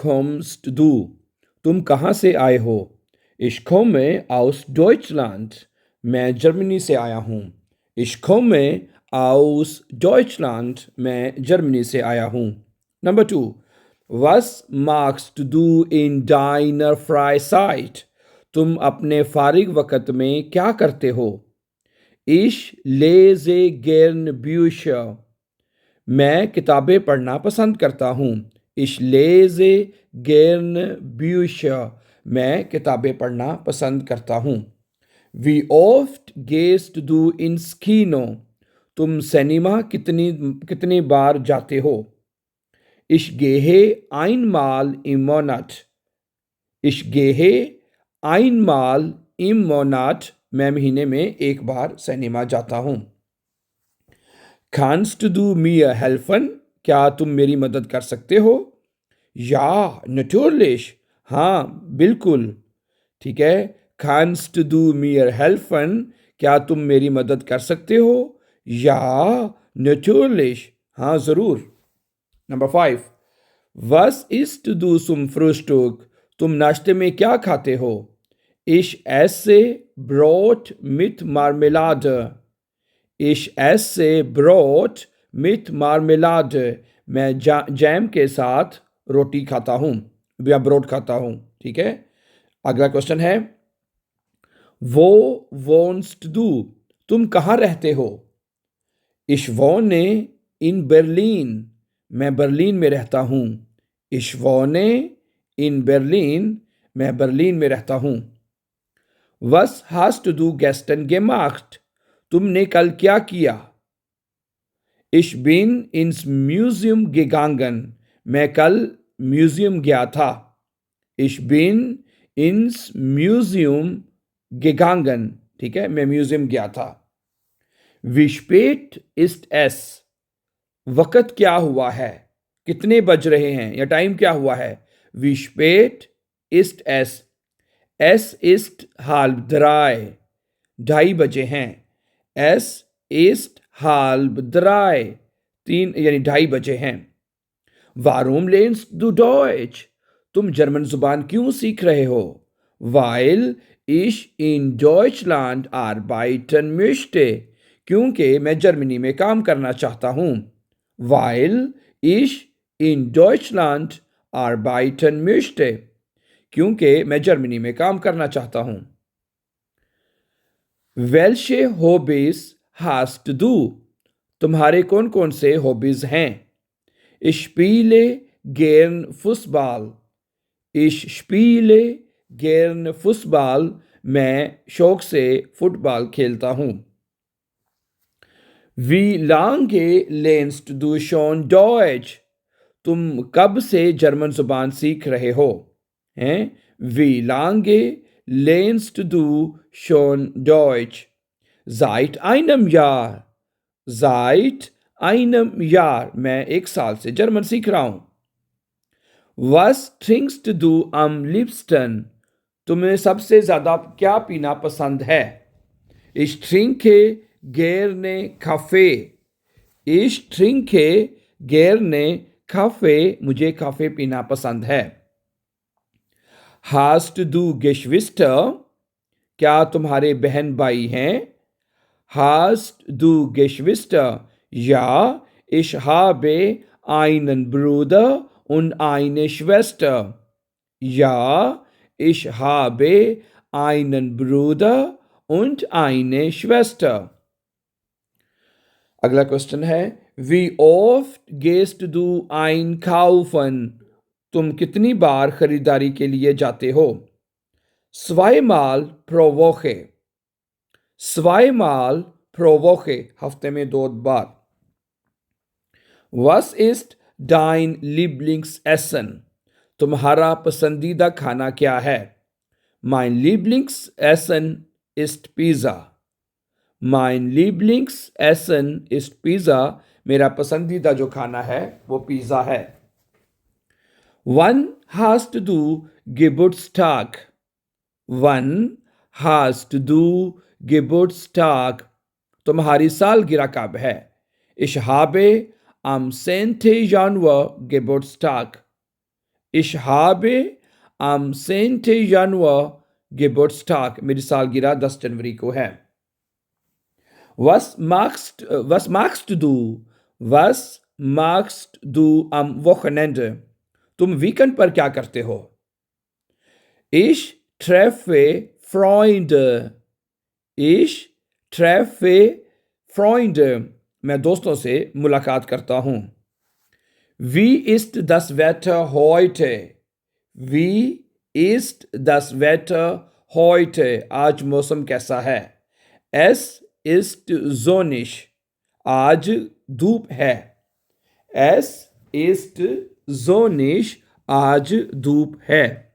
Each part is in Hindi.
kommst du? तुम कहाँ से आए हो? Ich komme aus Deutschland. मैं जर्मनी से आया हूँ. Ich komme aus Deutschland. मैं जर्मनी से आया हूँ. Number 2. Was machst du in deiner Freizeit? तुम अपने फारिग वक़्त में क्या करते हो? Ich lese gern Bücher. मैं किताबें पढ़ना पसंद करता हूँ. Ich lese gern Bücher. मैं किताबें पढ़ना पसंद करता हूँ. Wie oft gehst du ins Kino? तुम सिनेमा कितनी बार जाते हो? Ich gehe einmal im Monat. Ich gehe einmal im Monat. मैं महीने में एक बार सिनेमा जाता हूँ. Kannst du mir helfen? क्या तुम मेरी मदद कर सकते हो? Ja, natürlich. हाँ, बिल्कुल. ठीक है. Kannst du mir helfen? क्या तुम मेरी मदद कर सकते हो? Ja, natürlich. हाँ, ज़रूर. Number 5. Was isst du zum Frühstück? तुम नाश्ते में क्या खाते हो? Ich esse Brot mit Marmelade. Ich esse Brot mit Marmelade. मैं जैम के साथ रोटी खाता हूँ या ब्रोड खाता हूँ. ठीक है. अगला क्वेश्चन है, वो wohnst du? तुम कहाँ रहते हो? Ich wohne in Berlin. मैं बर्लिन में रहता हूँ. Ich wohne in Berlin. मैं बर्लिन में रहता हूँ. Was hast du gestern gemacht? तुमने कल क्या किया? Ich bin ins Museum gegangen. मैं कल म्यूजियम गया था. Ich bin ins Museum gegangen. ठीक है, मैं म्यूजियम गया था. Wie spät ist es? वक़्त क्या हुआ है? कितने बज रहे हैं या टाइम क्या हुआ है? Wie spät ist es? Es ist 2:30. 2:30 बजे हैं. Es ist 2:30. 3 यानी 2:30 बजे हैं. Warum lernst du Deutsch? तुम जर्मन जुबान क्यों सीख रहे हो? Weil ich in Deutschland arbeiten möchte. क्योंकि मैं जर्मनी में काम करना चाहता हूँ. Weil ich in Deutschland arbeiten möchte. क्योंकि मैं जर्मनी में काम करना चाहता हूँ. Welche Hobbys hast du? तुम्हारे कौन कौन से हॉबीज हैं? Ich spiele gern Fußball. Ich spiele gern Fußball. मैं शौक से फुटबॉल खेलता हूँ. Wie lange lernst du schon Deutsch? तुम कब से जर्मन जुबान सीख रहे हो? हैं? Wie lange lernst du schon Deutsch? Seit einem Jahr. Seit einem Jahr. मैं 1 साल से जर्मन सीख रहा हूं. Was trinkst du am liebsten? तुम्हें सबसे ज्यादा क्या पीना पसंद है? Ich trinke gerne Kaffee. Ich trinke gerne Kaffee. मुझे काफे पीना पसंद है. Hast du Geschwister? क्या तुम्हारे बहन भाई हैं? Hast du Geschwister? Ja, ich habe einen Bruder und eine Schwester. Ja, ich habe einen Bruder und eine Schwester. अगला क्वेश्चन है, Wie oft gehst du einkaufen? तुम कितनी बार खरीदारी के लिए जाते हो? Zweimal pro Woche. Zweimal pro Woche. हफ्ते में 2 बार. Was ist dein Lieblingsessen? तुम्हारा पसंदीदा खाना क्या है? Mein Lieblingsessen ist Pizza. Mein Lieblingsessen ist Pizza. मेरा पसंदीदा जो खाना है वो पिज़्ज़ा है. Wann hast du Geburtstag? Wann hast du Geburtstag? तुम्हारी सालगिरह कब है? Ich habe am 10. Januar Geburtstag. Ich habe am 10. Januar Geburtstag. मेरी सालगिरह 10 जनवरी को है. Was magst du? Was magst du am Wochenende? तुम वीकेंड पर क्या करते हो? Ich treffe Freunde. Ich treffe Freunde. मैं दोस्तों से मुलाकात करता हूं. Wie ist das Wetter heute? Wie ist das Wetter heute? आज मौसम कैसा है? Es ist sonnig. आज धूप है. Es ist sonnig. आज धूप है.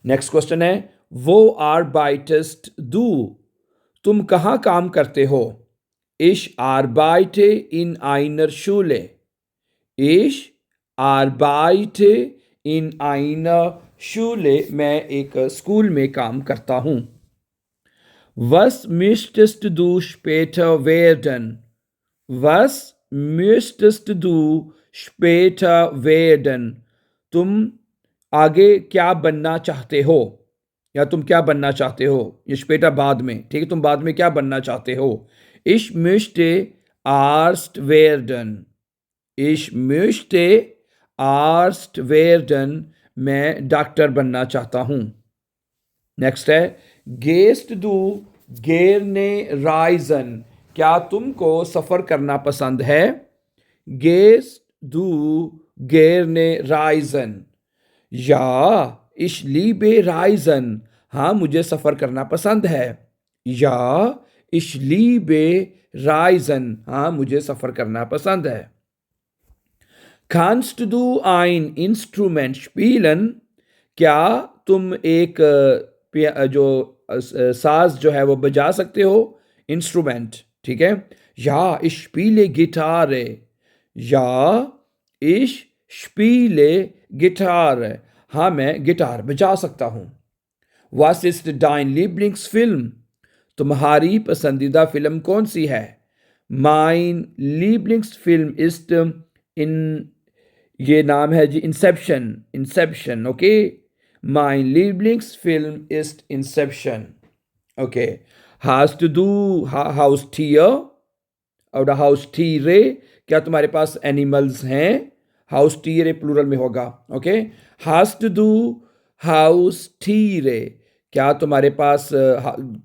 नेक्स्ट क्वेश्चन है, वो arbeitest du? तुम कहाँ काम करते हो? Ich arbeite in einer Schule. Ich arbeite in einer Schule. मैं एक स्कूल में काम करता हूँ. Was möchtest du später werden? Was möchtest du später werden? तुम आगे क्या बनना चाहते हो? या तुम क्या बनना चाहते हो? ये später बाद में, ठीक है, तुम बाद में क्या बनना चाहते हो? Ich möchte Arzt werden. Ich möchte Arzt werden. मैं डॉक्टर बनना चाहता हूं. नेक्स्ट है, Gehst du gerne reisen? क्या तुमको सफर करना पसंद है? Gehst du gerne reisen? Ja, ich liebe reisen. हाँ, मुझे सफर करना पसंद है. Ja, ich liebe reisen. हाँ, मुझे सफर करना पसंद है. Kannst du ein Instrument spielen? क्या तुम एक जो साज जो है वो बजा सकते हो? इंस्ट्रूमेंट, ठीक है. Ja, ich spiele Gitarre. Ja, ich spiele Gitarre. हाँ, मैं गिटार बजा सकता हूँ. Was ist dein Lieblingsfilm? तुम्हारी पसंदीदा फिल्म कौन सी है? Mein Lieblingsfilm ist ये नाम है जी Inception. Inception, okay. Mein Lieblingsfilm ist Inception. Okay. Hast du Haustier oder Haustiere? क्या तुम्हारे पास एनिमल्स हैं? Haustiere प्लूरल में होगा. ओके. Hast du Haustiere? क्या तुम्हारे पास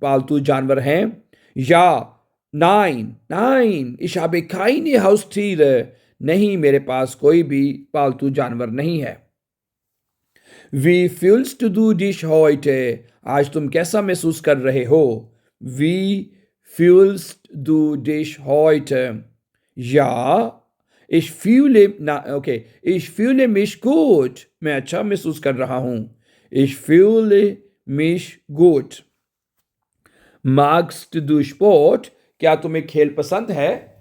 पालतू जानवर हैं? Ja, nein, nein, ich habe keine Haustiere. नहीं, मेरे पास कोई भी पालतू जानवर नहीं है. Wie fühlst du dich heute? आज तुम कैसा महसूस कर रहे हो? Wie fühlst du dich heute? Ja, ich fühle mich gut. मैं अच्छा महसूस कर रहा हूं. Ich fühle mich gut. Magst du Sport? क्या तुम्हें खेल पसंद है?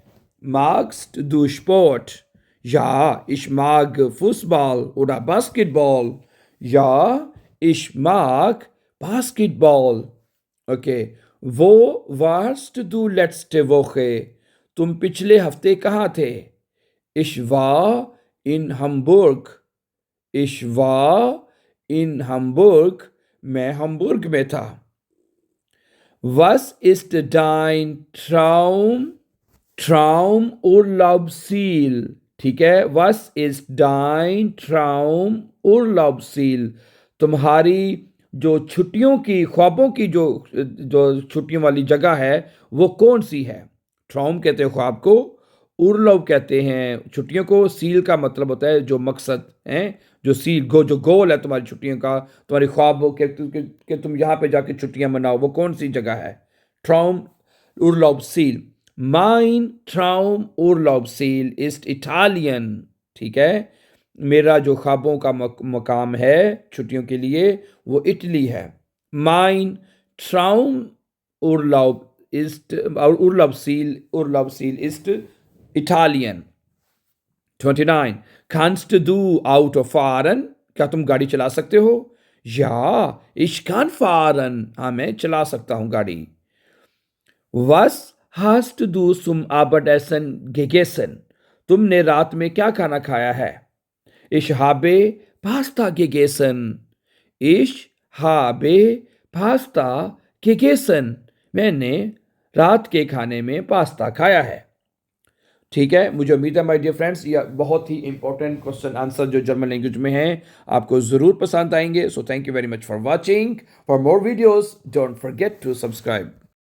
Magst du Sport? Ja, ich mag Fußball oder Basketball. Ja, ich mag Basketball. Okay. Wo warst du letzte Woche? तुम पिछले हफ्ते कहाँ थे? Ich war in Hamburg. Ich war in Hamburg. मैं हम्बुर्ग में था. Was ist dein Traumurlaubsziel? ठीक है. Was ist dein Traumurlaubsziel? तुम्हारी जो छुट्टियों की, ख्वाबों की जो छुट्टियों वाली जगह है वो कौन सी है? ट्राउम कहते हैं ख्वाब को, उर्लव कहते हैं छुट्टियों को. सील का मतलब होता है जो मकसद है, जो सील जो गोल है तुम्हारी छुट्टियों का, तुम्हारी ख्वाब कि तुम यहाँ पे जाके छुट्टियां मनाओ, वो कौन सी जगह है? ट्राउम उर्लव seal. Mein Traumurlaubsziel ist Italien. ठीक है. मेरा जो ख्वाबों का मकाम है छुट्टियों के लिए वो इटली है. Mein Urlaubsziel ist Italien. 29. Kannst du Auto fahren? क्या तुम गाड़ी चला सकते हो? Ja, ich kann fahren. हाँ, मैं चला सकता हूँ गाड़ी. Was hast du zum Abendessen gegessen? तुमने रात में क्या खाना खाया है? Ich habe Pasta gegessen. Ich habe Pasta gegessen. मैंने रात के खाने में पास्ता खाया है। ठीक है, मुझे उम्मीद है माय डियर फ्रेंड्स ये बहुत ही इंपॉर्टेंट क्वेश्चन आंसर जो जर्मन लैंग्वेज में है आपको ज़रूर पसंद आएंगे। So thank you very much for watching. For more videos don't forget to subscribe.